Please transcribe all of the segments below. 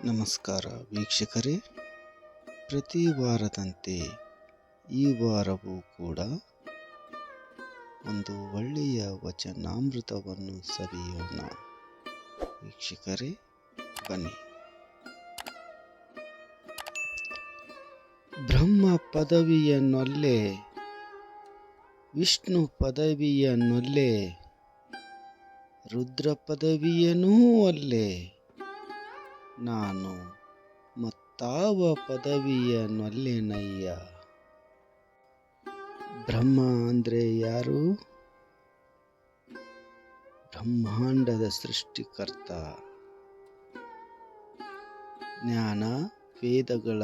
ನಮಸ್ಕಾರ ವೀಕ್ಷಕರೇ, ಪ್ರತಿ ವಾರದಂತೆ ಈ ವಾರವೂ ಕೂಡ ಒಂದು ಒಳ್ಳೆಯ ವಚನಾಮೃತವನ್ನು ಸವಿಯೋಣ. ವೀಕ್ಷಕರೇ ಬನ್ನಿ. ಬ್ರಹ್ಮ ಪದವಿಯನ್ನೊಲ್ಲೆ, ವಿಷ್ಣು ಪದವಿಯನ್ನೊಲ್ಲೆ, ರುದ್ರ ಪದವಿಯನೂ ಒಲ್ಲೆ, ನಾನು ಮತ್ತಾವ ಪದವಿಯನ್ನೊಲ್ಲೆನಯ್ಯ. ಬ್ರಹ್ಮ ಅಂದ್ರೆ ಯಾರು? ಬ್ರಹ್ಮಾಂಡದ ಸೃಷ್ಟಿಕರ್ತ, ಜ್ಞಾನ ವೇದಗಳ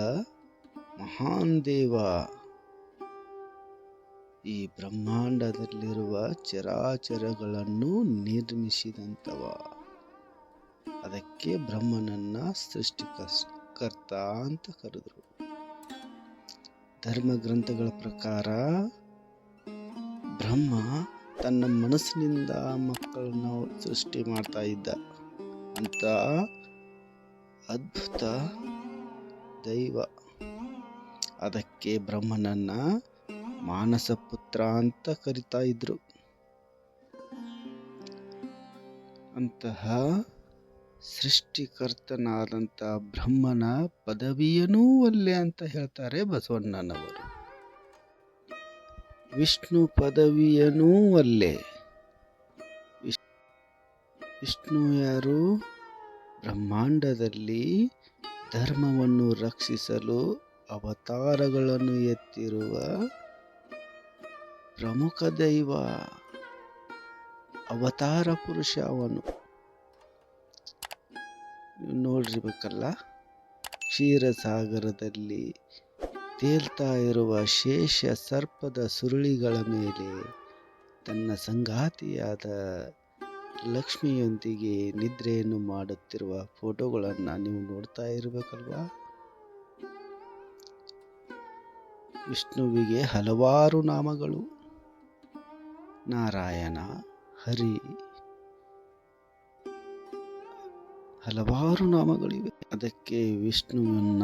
ಮಹಾನ್ ದೇವ. ಈ ಬ್ರಹ್ಮಾಂಡದಲ್ಲಿರುವ ಚರಾಚರಗಳನ್ನು ನಿರ್ಮಿಸಿದಂತವ. ಅದಕ್ಕೆ ಬ್ರಹ್ಮನನ್ನ ಸೃಷ್ಟಿಕರ್ತ ಅಂತ ಕರೆದ್ರು. ಧರ್ಮ ಗ್ರಂಥಗಳ ಪ್ರಕಾರ ಬ್ರಹ್ಮ ತನ್ನ ಮನಸ್ಸಿನಿಂದ ಮಕ್ಕಳನ್ನು ಸೃಷ್ಟಿ ಮಾಡ್ತಾ ಇದ್ದ ಅಂತ ಅದ್ಭುತ ದೈವ. ಅದಕ್ಕೆ ಬ್ರಹ್ಮನನ್ನ ಮಾನಸ ಪುತ್ರ ಅಂತ ಕರಿತಾ ಇದ್ರು. ಅಂತಹ ಸೃಷ್ಟಿಕರ್ತನಾದಂಥ ಬ್ರಹ್ಮನ ಪದವಿಯನೂ ಒಲ್ಲೆ ಅಂತ ಹೇಳ್ತಾರೆ ಬಸವಣ್ಣನವರು. ವಿಷ್ಣು ಪದವಿಯನೂ ಒಲ್ಲೆ. ವಿಷ್ಣು ಯಾರು? ಬ್ರಹ್ಮಾಂಡದಲ್ಲಿ ಧರ್ಮವನ್ನು ರಕ್ಷಿಸಲು ಅವತಾರಗಳನ್ನು ಎತ್ತಿರುವ ಪ್ರಮುಖ ದೈವ, ಅವತಾರ ಪುರುಷ ಅವನು. ನೋಡಿರ್ಬೇಕಲ್ಲ, ಕ್ಷೀರಸಾಗರದಲ್ಲಿ ತೇಲ್ತಾ ಇರುವ ಶೇಷ ಸರ್ಪದ ಸುರುಳಿಗಳ ಮೇಲೆ ತನ್ನ ಸಂಗಾತಿಯಾದ ಲಕ್ಷ್ಮಿಯೊಂದಿಗೆ ನಿದ್ರೆಯನ್ನು ಮಾಡುತ್ತಿರುವ ಫೋಟೋಗಳನ್ನು ನೀವು ನೋಡ್ತಾ ಇರಬೇಕಲ್ವಾ. ವಿಷ್ಣುವಿಗೆ ಹಲವಾರು ನಾಮಗಳು. ನಾರಾಯಣ, ಹರಿ, ಹಲವಾರು ನಾಮಗಳಿವೆ. ಅದಕ್ಕೆ ವಿಷ್ಣುವನ್ನ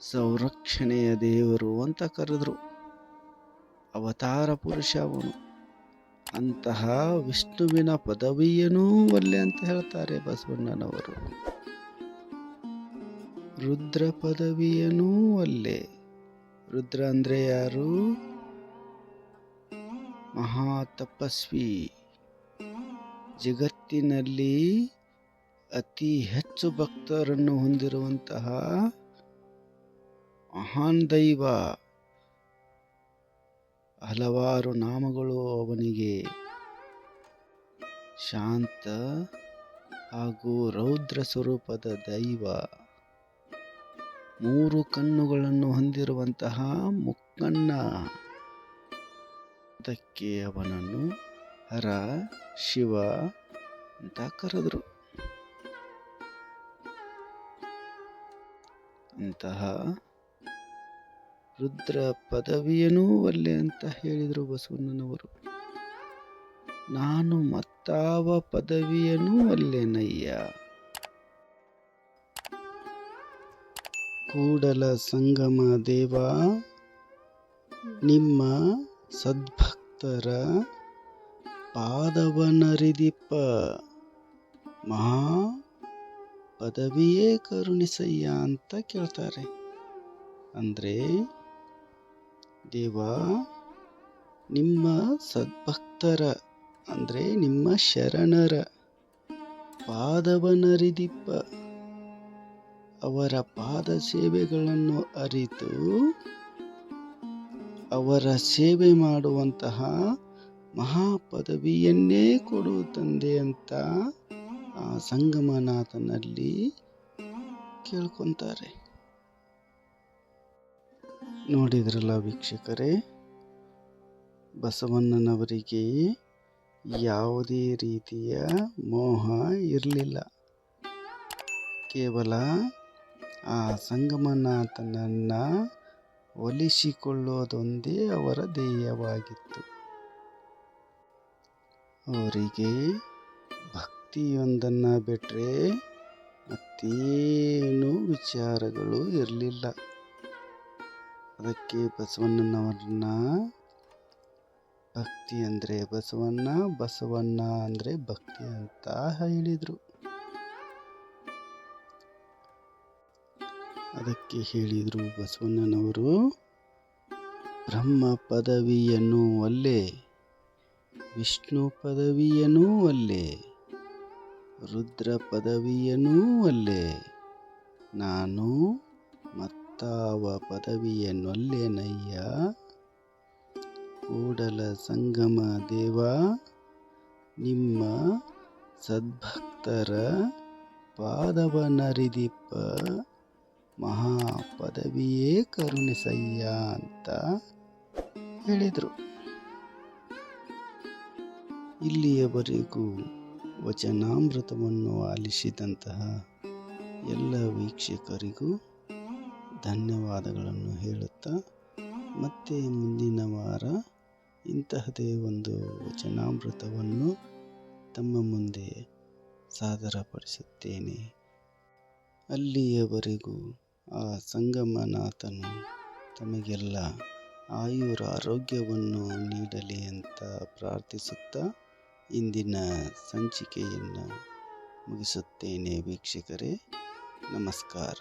ಸಂರಕ್ಷಣೆಯ ದೇವರು ಅಂತ ಕರೆದ್ರು. ಅವತಾರ ಪುರುಷ ಅವನು. ಅಂತಹ ವಿಷ್ಣುವಿನ ಪದವಿಯನೂ ಒಲ್ಲೆ ಅಂತ ಹೇಳ್ತಾರೆ ಬಸವಣ್ಣನವರು. ರುದ್ರ ಪದವಿಯನೂ ಒಲ್ಲೆ. ರುದ್ರ ಅಂದ್ರೆ ಯಾರು? ಮಹಾ ತಪಸ್ವಿ. ಜಗತ್ತಿನಲ್ಲಿ ಅತಿ ಹೆಚ್ಚು ಭಕ್ತರನ್ನು ಹೊಂದಿರುವಂತಹ ಮಹಾನ್ ದೈವ. ಹಲವಾರು ನಾಮಗಳು ಅವನಿಗೆ. ಶಾಂತ ಹಾಗೂ ರೌದ್ರ ಸ್ವರೂಪದ ದೈವ. 3 ಕಣ್ಣುಗಳನ್ನು ಹೊಂದಿರುವಂತಹ ಮುಕ್ಕಣ್ಣ. ಅದಕ್ಕೆ ಅವನನ್ನು ಹರ, ಶಿವ ಅಂತ ಕರೆದ್ರು. ಅಂತಹ ರುದ್ರ ಪದವಿಯನೂ ಒಲ್ಲೆ ಅಂತ ಹೇಳಿದರು ಬಸವಣ್ಣನವರು. ನಾನು ಮತ್ತಾವ ಪದವಿಯನೂ ಒಲ್ಲೆನಯ್ಯ. ಕೂಡಲ ಸಂಗಮ ದೇವ, ನಿಮ್ಮ ಸದ್ಭಕ್ತರ ಪಾದವನರಿದಿಪ್ಪ ಮಹಾ ಪದವಿಯೇ ಕರುಣಿಸಯ್ಯ ಅಂತ ಕೇಳ್ತಾರೆ. ಅಂದ್ರೆ ದೇವ, ನಿಮ್ಮ ಸದ್ಭಕ್ತರ ಅಂದ್ರೆ ನಿಮ್ಮ ಶರಣರ ಪಾದವನರಿದಿಪ್ಪ, ಅವರ ಪಾದ ಸೇವೆಗಳನ್ನು ಅರಿತು ಅವರ ಸೇವೆ ಮಾಡುವಂತಹ ಮಹಾಪದವಿಯನ್ನೇ ಕೊಡು ತಂದೆ ಅಂತ ಆ ಸಂಗಮನಾಥನಲ್ಲಿ ಕೇಳ್ಕೊಂತಾರೆ. ನೋಡಿದ್ರಲ್ಲ ವೀಕ್ಷಕರೇ, ಬಸವಣ್ಣನವರಿಗೆ ಯಾವುದೇ ರೀತಿಯ ಮೋಹ ಇರಲಿಲ್ಲ. ಕೇವಲ ಆ ಸಂಗಮನಾಥನನ್ನ ಒಲಿಸಿಕೊಳ್ಳೋದೊಂದೇ ಅವರ ಧ್ಯೇಯವಾಗಿತ್ತು. ಅವರಿಗೆ ಭಕ್ತಿಯೊಂದನ್ನು ಬಿಟ್ಟರೆ ಮತ್ತೇನೂ ವಿಚಾರಗಳು ಇರಲಿಲ್ಲ. ಅದಕ್ಕೆ ಬಸವಣ್ಣನವ್ರನ್ನ ಭಕ್ತಿ ಅಂದರೆ ಬಸವಣ್ಣ, ಬಸವಣ್ಣ ಅಂದರೆ ಭಕ್ತಿ ಅಂತ ಹೇಳಿದರು. ಅದಕ್ಕೆ ಹೇಳಿದರು ಬಸವಣ್ಣನವರು, ಬ್ರಹ್ಮ ಪದವಿಯನ್ನು ಒಲ್ಲೆ, ವಿಷ್ಣು ಪದವಿಯನೂ ಒಲ್ಲೆ, ರುದ್ರ ಪದವಿಯನೂ ಒಲ್ಲೆ, ನಾನು ಮತ್ತಾವ ಪದವಿಯನ್ನೊಲ್ಲೆನಯ್ಯ. ಕೂಡಲ ಸಂಗಮ ದೇವ, ನಿಮ್ಮ ಸದ್ಭಕ್ತರ ಪಾದವನರಿದಿಪ್ಪ ಮಹಾ ಪದವಿಯೇ ಕರುಣಿಸಯ್ಯ ಅಂತ ಹೇಳಿದರು. ಇಲ್ಲಿಯವರೆಗೂ ವಚನಾಮೃತವನ್ನು ಆಲಿಸಿದಂತಹ ಎಲ್ಲ ವೀಕ್ಷಕರಿಗೂ ಧನ್ಯವಾದಗಳನ್ನು ಹೇಳುತ್ತಾ, ಮತ್ತೆ ಮುಂದಿನ ವಾರ ಇಂತಹದೇ ಒಂದು ವಚನಾಮೃತವನ್ನು ತಮ್ಮ ಮುಂದೆ ಸಾದರಪಡಿಸುತ್ತೇನೆ. ಅಲ್ಲಿಯವರೆಗೂ ಆ ಸಂಗಮನಾಥನು ತಮಗೆಲ್ಲ ಆಯುರಾರೋಗ್ಯವನ್ನು ನೀಡಲಿ ಅಂತ ಪ್ರಾರ್ಥಿಸುತ್ತಾ ಇಂದಿನ ಸಂಚಿಕೆಯನ್ನು ಮುಗಿಸುತ್ತೇನೆ ವೀಕ್ಷಕರೇ. ನಮಸ್ಕಾರ.